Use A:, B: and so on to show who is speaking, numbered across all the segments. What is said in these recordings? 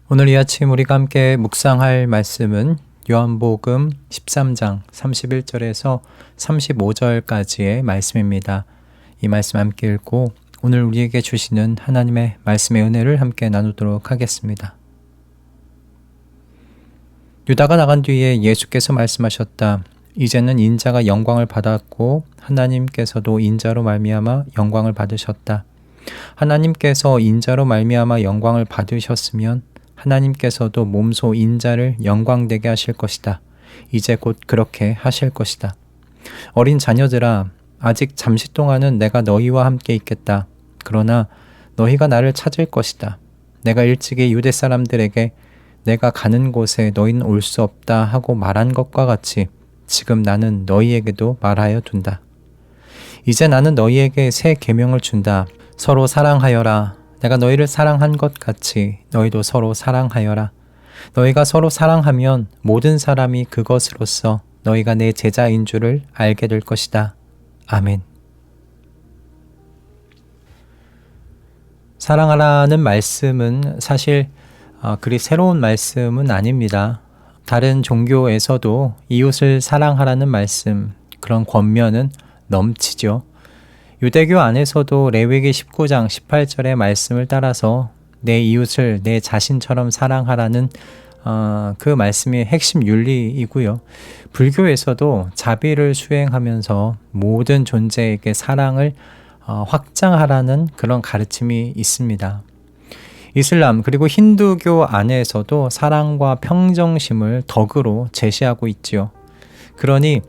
A: 오늘 이 아침 우리가 함께 묵상할 말씀은 요한복음 13장 31절에서 35절까지의 말씀입니다. 이 말씀 함께 읽고 오늘 우리에게 주시는 하나님의 말씀의 은혜를 함께 나누도록 하겠습니다. 유다가 나간 뒤에 예수께서 말씀하셨다. 이제는 인자가 영광을 받았고 하나님께서도 인자로 말미암아 영광을 받으셨다. 하나님께서 인자로 말미암아 영광을 받으셨으면 하나님께서도 몸소 인자를 영광되게 하실 것이다. 이제 곧 그렇게 하실 것이다. 어린 자녀들아, 아직 잠시 동안은 내가 너희와 함께 있겠다. 그러나 너희가 나를 찾을 것이다. 내가 일찍이 유대 사람들에게 내가 가는 곳에 너희는 올 수 없다 하고 말한 것과 같이 지금 나는 너희에게도 말하여 둔다. 이제 나는 너희에게 새 계명을 준다. 서로 사랑하여라. 내가 너희를 사랑한 것 같이 너희도 서로 사랑하여라. 너희가 서로 사랑하면 모든 사람이 그것으로써 너희가 내 제자인 줄을 알게 될 것이다. 아멘. 사랑하라는 말씀은 사실 그리 새로운 말씀은 아닙니다. 다른 종교에서도 이웃을 사랑하라는 말씀, 그런 권면은 넘치죠. 유대교 안에서도 레위기 19장 18절의 말씀을 따라서 내 이웃을 내 자신처럼 사랑하라는 그 말씀이 핵심 윤리이고요. 불교에서도 자비를 수행하면서 모든 존재에게 사랑을 확장하라는 그런 가르침이 있습니다. 이슬람 그리고 힌두교 안에서도 사랑과 평정심을 덕으로 제시하고 있지요. 그러니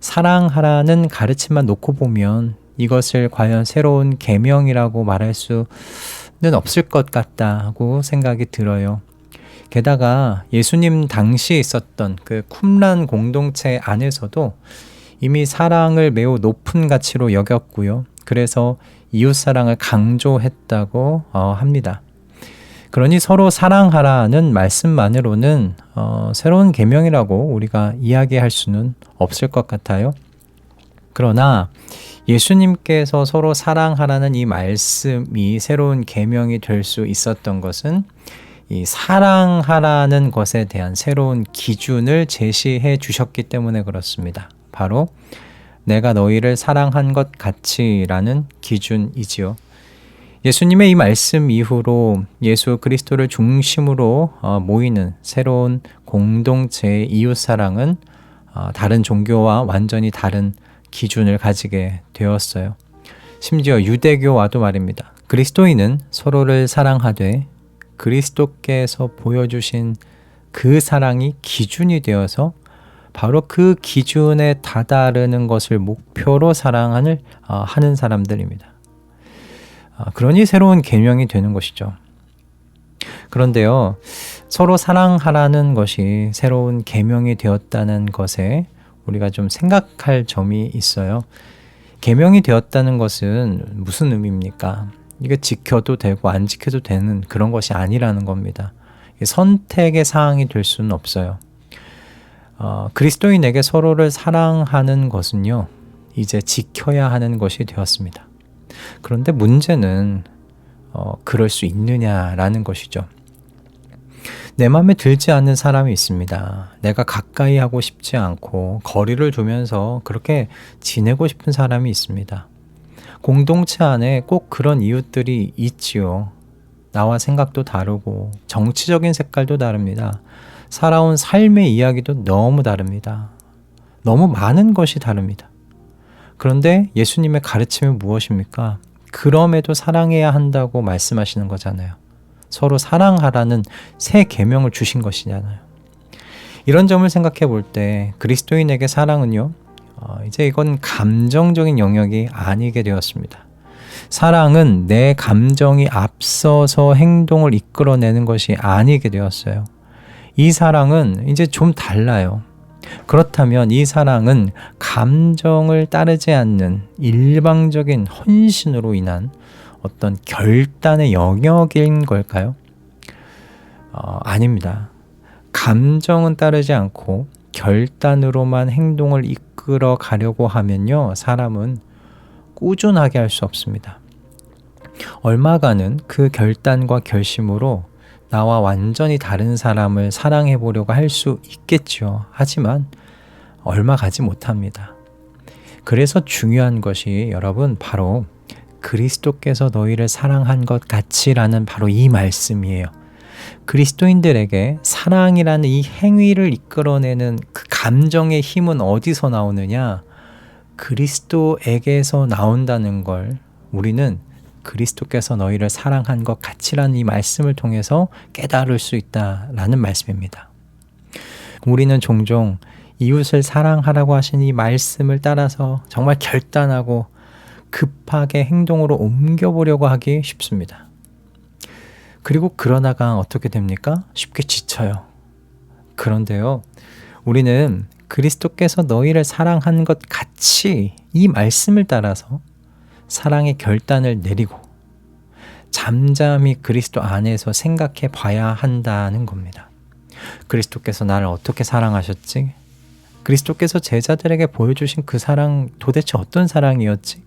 A: 사랑하라는 가르침만 놓고 보면 이것을 과연 새로운 계명이라고 말할 수는 없을 것 같다고 생각이 들어요. 게다가 예수님 당시에 있었던 그 쿰란 공동체 안에서도 이미 사랑을 매우 높은 가치로 여겼고요. 그래서 이웃사랑을 강조했다고 합니다. 그러니 서로 사랑하라는 말씀만으로는 새로운 계명이라고 우리가 이야기할 수는 없을 것 같아요. 그러나 예수님께서 서로 사랑하라는 이 말씀이 새로운 계명이 될 수 있었던 것은 이 사랑하라는 것에 대한 새로운 기준을 제시해 주셨기 때문에 그렇습니다. 바로 내가 너희를 사랑한 것 같이라는 기준이지요. 예수님의 이 말씀 이후로 예수 그리스도를 중심으로 모이는 새로운 공동체의 이웃사랑은 다른 종교와 완전히 다른 기준을 가지게 되었어요. 심지어 유대교와도 말입니다. 그리스도인은 서로를 사랑하되 그리스도께서 보여주신 그 사랑이 기준이 되어서 바로 그 기준에 다다르는 것을 목표로 사랑을 하는 사람들입니다. 그러니 새로운 계명이 되는 것이죠. 그런데요, 서로 사랑하라는 것이 새로운 계명이 되었다는 것에 우리가 좀 생각할 점이 있어요. 계명이 되었다는 것은 무슨 의미입니까? 이게 지켜도 되고 안 지켜도 되는 그런 것이 아니라는 겁니다. 선택의 사항이 될 수는 없어요. 그리스도인에게 서로를 사랑하는 것은요, 이제 지켜야 하는 것이 되었습니다. 그런데 문제는 그럴 수 있느냐라는 것이죠. 내 마음에 들지 않는 사람이 있습니다. 내가 가까이 하고 싶지 않고 거리를 두면서 그렇게 지내고 싶은 사람이 있습니다. 공동체 안에 꼭 그런 이웃들이 있지요. 나와 생각도 다르고 정치적인 색깔도 다릅니다. 살아온 삶의 이야기도 너무 다릅니다. 너무 많은 것이 다릅니다. 그런데 예수님의 가르침은 무엇입니까? 그럼에도 사랑해야 한다고 말씀하시는 거잖아요. 서로 사랑하라는 새 계명을 주신 것이잖아요. 이런 점을 생각해 볼 때 그리스도인에게 사랑은요, 이제 이건 감정적인 영역이 아니게 되었습니다. 사랑은 내 감정이 앞서서 행동을 이끌어내는 것이 아니게 되었어요. 이 사랑은 이제 좀 달라요. 그렇다면 이 사랑은 감정을 따르지 않는 일방적인 헌신으로 인한 어떤 결단의 영역인 걸까요? 아닙니다. 감정은 따르지 않고 결단으로만 행동을 이끌어 가려고 하면요, 사람은 꾸준하게 할 수 없습니다. 얼마간은 그 결단과 결심으로 나와 완전히 다른 사람을 사랑해 보려고 할 수 있겠죠. 하지만 얼마 가지 못합니다. 그래서 중요한 것이 여러분 바로 그리스도께서 너희를 사랑한 것 같이라는 바로 이 말씀이에요. 그리스도인들에게 사랑이라는 이 행위를 이끌어내는 그 감정의 힘은 어디서 나오느냐? 그리스도에게서 나온다는 걸 우리는 그리스도께서 너희를 사랑한 것 같이라는 이 말씀을 통해서 깨달을 수 있다라는 말씀입니다. 우리는 종종 이웃을 사랑하라고 하신 이 말씀을 따라서 정말 결단하고 급하게 행동으로 옮겨보려고 하기 쉽습니다. 그리고 그러다가 어떻게 됩니까? 쉽게 지쳐요. 그런데요, 우리는 그리스도께서 너희를 사랑한 것 같이 이 말씀을 따라서 사랑의 결단을 내리고 잠잠히 그리스도 안에서 생각해 봐야 한다는 겁니다. 그리스도께서 나를 어떻게 사랑하셨지? 그리스도께서 제자들에게 보여주신 그 사랑 도대체 어떤 사랑이었지?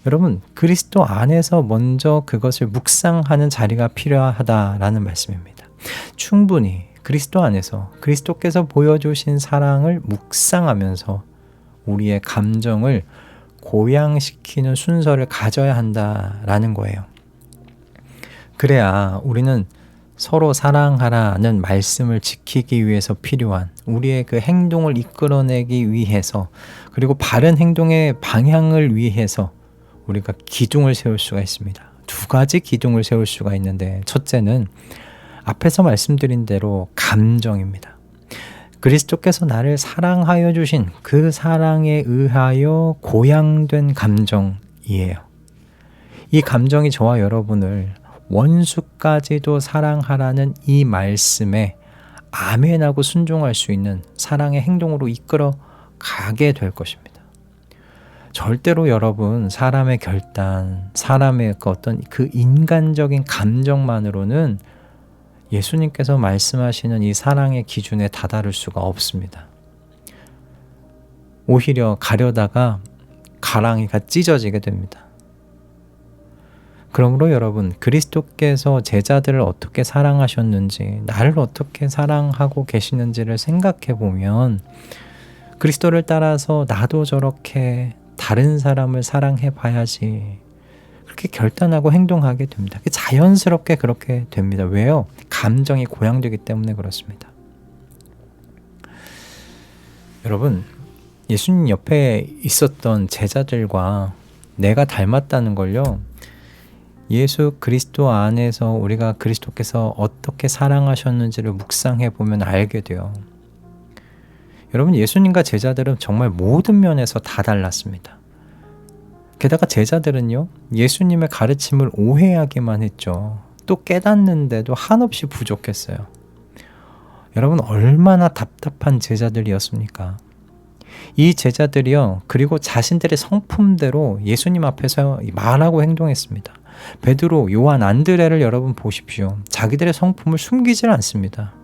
A: 여러분, 그리스도 안에서 먼저 그것을 묵상하는 자리가 필요하다라는 말씀입니다. 충분히 그리스도 안에서 그리스도께서 보여주신 사랑을 묵상하면서 우리의 감정을 고양시키는 순서를 가져야 한다라는 거예요. 그래야 우리는 서로 사랑하라는 말씀을 지키기 위해서 필요한 우리의 그 행동을 이끌어내기 위해서, 그리고 바른 행동의 방향을 위해서 우리가 기둥을 세울 수가 있습니다. 두 가지 기둥을 세울 수가 있는데, 첫째는 앞에서 말씀드린 대로 감정입니다. 그리스도께서 나를 사랑하여 주신 그 사랑에 의하여 고양된 감정이에요. 이 감정이 저와 여러분을 원수까지도 사랑하라는 이 말씀에 아멘하고 순종할 수 있는 사랑의 행동으로 이끌어 가게 될 것입니다. 절대로 여러분, 사람의 결단, 사람의 그 어떤 그 인간적인 감정만으로는 예수님께서 말씀하시는 이 사랑의 기준에 다다를 수가 없습니다. 오히려 가려다가 가랑이가 찢어지게 됩니다. 그러므로 여러분, 그리스도께서 제자들을 어떻게 사랑하셨는지, 나를 어떻게 사랑하고 계시는지를 생각해 보면 그리스도를 따라서 나도 저렇게 다른 사람을 사랑해 봐야지, 그렇게 결단하고 행동하게 됩니다. 자연스럽게 그렇게 됩니다. 왜요? 감정이 고양되기 때문에 그렇습니다. 여러분, 예수님 옆에 있었던 제자들과 내가 닮았다는 걸요, 예수 그리스도 안에서 우리가 그리스도께서 어떻게 사랑하셨는지를 묵상해 보면 알게 돼요. 여러분, 예수님과 제자들은 정말 모든 면에서 다 달랐습니다. 게다가 제자들은요, 예수님의 가르침을 오해하기만 했죠. 또 깨닫는데도 한없이 부족했어요. 여러분, 얼마나 답답한 제자들이었습니까? 이 제자들이요, 그리고 자신들의 성품대로 예수님 앞에서 말하고 행동했습니다. 베드로, 요한, 안드레를 여러분 보십시오. 자기들의 성품을 숨기질 않습니다.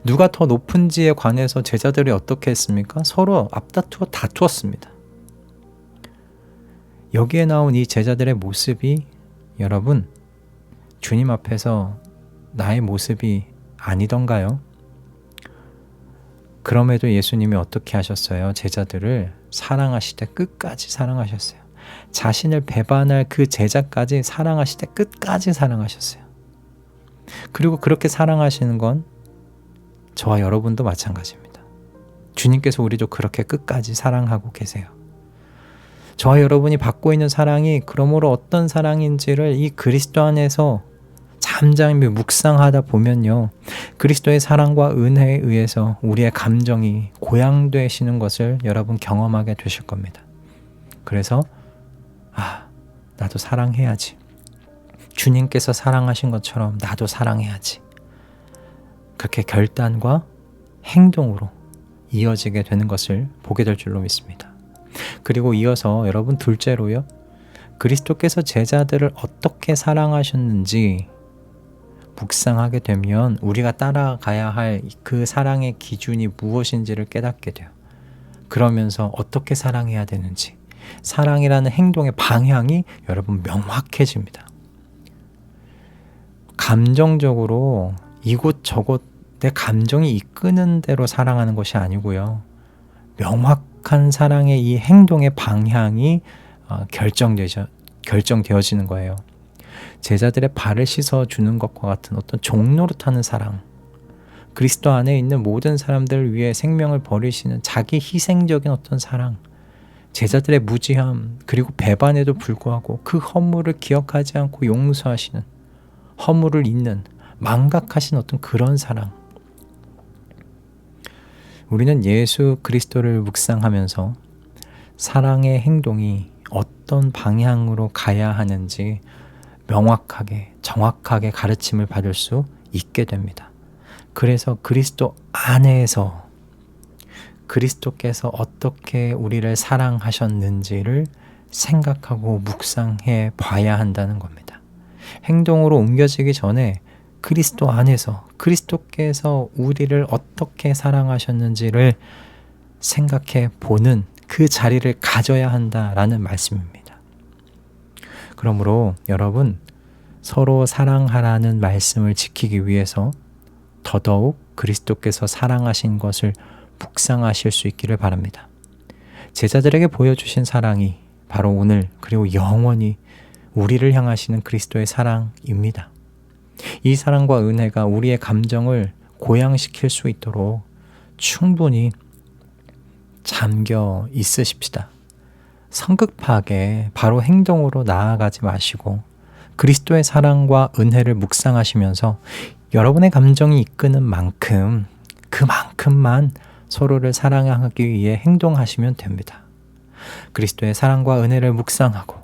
A: 누가 더 높은지에 관해서 제자들이 어떻게 했습니까? 서로 앞다투어 다투었습니다. 여기에 나온 이 제자들의 모습이 여러분, 주님 앞에서 나의 모습이 아니던가요? 그럼에도 예수님이 어떻게 하셨어요? 제자들을 사랑하시되 끝까지 사랑하셨어요. 자신을 배반할 그 제자까지 사랑하시되 끝까지 사랑하셨어요. 그리고 그렇게 사랑하시는 건 저와 여러분도 마찬가지입니다. 주님께서 우리도 그렇게 끝까지 사랑하고 계세요. 저와 여러분이 받고 있는 사랑이 그러므로 어떤 사랑인지를 이 그리스도 안에서 잠잠히 묵상하다 보면요, 그리스도의 사랑과 은혜에 의해서 우리의 감정이 고양되시는 것을 여러분 경험하게 되실 겁니다. 그래서 나도 사랑해야지. 주님께서 사랑하신 것처럼 나도 사랑해야지. 그렇게 결단과 행동으로 이어지게 되는 것을 보게 될 줄로 믿습니다. 그리고 이어서 여러분, 둘째로요, 그리스도께서 제자들을 어떻게 사랑하셨는지 묵상하게 되면 우리가 따라가야 할 그 사랑의 기준이 무엇인지를 깨닫게 돼요. 그러면서 어떻게 사랑해야 되는지, 사랑이라는 행동의 방향이 여러분 명확해집니다. 감정적으로 이곳저곳 내 감정이 이끄는 대로 사랑하는 것이 아니고요. 명확한 사랑의 이 행동의 방향이 결정되어지는 거예요. 제자들의 발을 씻어주는 것과 같은 어떤 종노릇하는 사랑, 그리스도 안에 있는 모든 사람들을 위해 생명을 버리시는 자기 희생적인 어떤 사랑, 제자들의 무지함 그리고 배반에도 불구하고 그 허물을 기억하지 않고 용서하시는, 허물을 잊는, 망각하신 어떤 그런 사랑. 우리는 예수 그리스도를 묵상하면서 사랑의 행동이 어떤 방향으로 가야 하는지 명확하게, 정확하게 가르침을 받을 수 있게 됩니다. 그래서 그리스도 안에서 그리스도께서 어떻게 우리를 사랑하셨는지를 생각하고 묵상해 봐야 한다는 겁니다. 행동으로 옮겨지기 전에 그리스도 안에서 그리스도께서 우리를 어떻게 사랑하셨는지를 생각해 보는 그 자리를 가져야 한다라는 말씀입니다. 그러므로 여러분, 서로 사랑하라는 말씀을 지키기 위해서 더더욱 그리스도께서 사랑하신 것을 묵상하실 수 있기를 바랍니다. 제자들에게 보여주신 사랑이 바로 오늘 그리고 영원히 우리를 향하시는 그리스도의 사랑입니다. 이 사랑과 은혜가 우리의 감정을 고양시킬 수 있도록 충분히 잠겨 있으십시다. 성급하게 바로 행동으로 나아가지 마시고 그리스도의 사랑과 은혜를 묵상하시면서 여러분의 감정이 이끄는 만큼 그만큼만 서로를 사랑하기 위해 행동하시면 됩니다. 그리스도의 사랑과 은혜를 묵상하고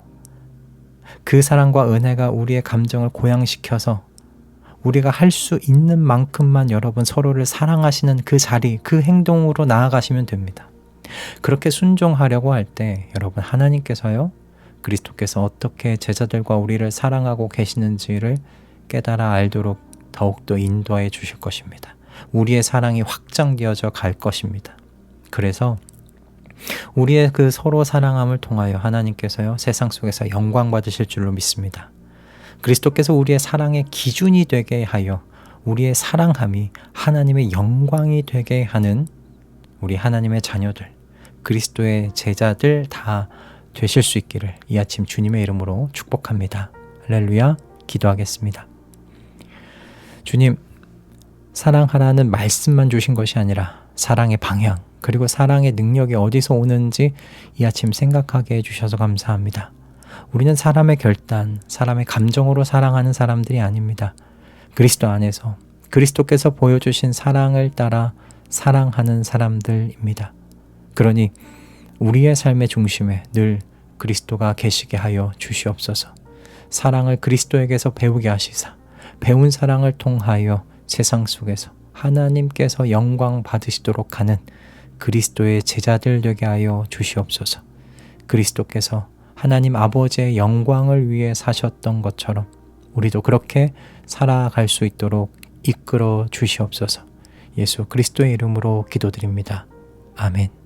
A: 그 사랑과 은혜가 우리의 감정을 고양시켜서 우리가 할 수 있는 만큼만 여러분 서로를 사랑하시는 그 자리, 그 행동으로 나아가시면 됩니다. 그렇게 순종하려고 할 때 여러분, 하나님께서요, 그리스도께서 어떻게 제자들과 우리를 사랑하고 계시는지를 깨달아 알도록 더욱더 인도해 주실 것입니다. 우리의 사랑이 확장되어져 갈 것입니다. 그래서 우리의 그 서로 사랑함을 통하여 하나님께서요, 세상 속에서 영광 받으실 줄로 믿습니다. 그리스도께서 우리의 사랑의 기준이 되게 하여 우리의 사랑함이 하나님의 영광이 되게 하는 우리 하나님의 자녀들, 그리스도의 제자들 다 되실 수 있기를 이 아침 주님의 이름으로 축복합니다. 할렐루야. 기도하겠습니다. 주님, 사랑하라는 말씀만 주신 것이 아니라 사랑의 방향, 그리고 사랑의 능력이 어디서 오는지 이 아침 생각하게 해주셔서 감사합니다. 우리는 사람의 결단, 사람의 감정으로 사랑하는 사람들이 아닙니다. 그리스도 안에서 그리스도께서 보여주신 사랑을 따라 사랑하는 사람들입니다. 그러니 우리의 삶의 중심에 늘 그리스도가 계시게 하여 주시옵소서. 사랑을 그리스도에게서 배우게 하시사 배운 사랑을 통하여 세상 속에서 하나님께서 영광 받으시도록 하는 그리스도의 제자들 되게 하여 주시옵소서. 그리스도께서 하나님 아버지의 영광을 위해 사셨던 것처럼 우리도 그렇게 살아갈 수 있도록 이끌어 주시옵소서. 예수 그리스도의 이름으로 기도드립니다. 아멘.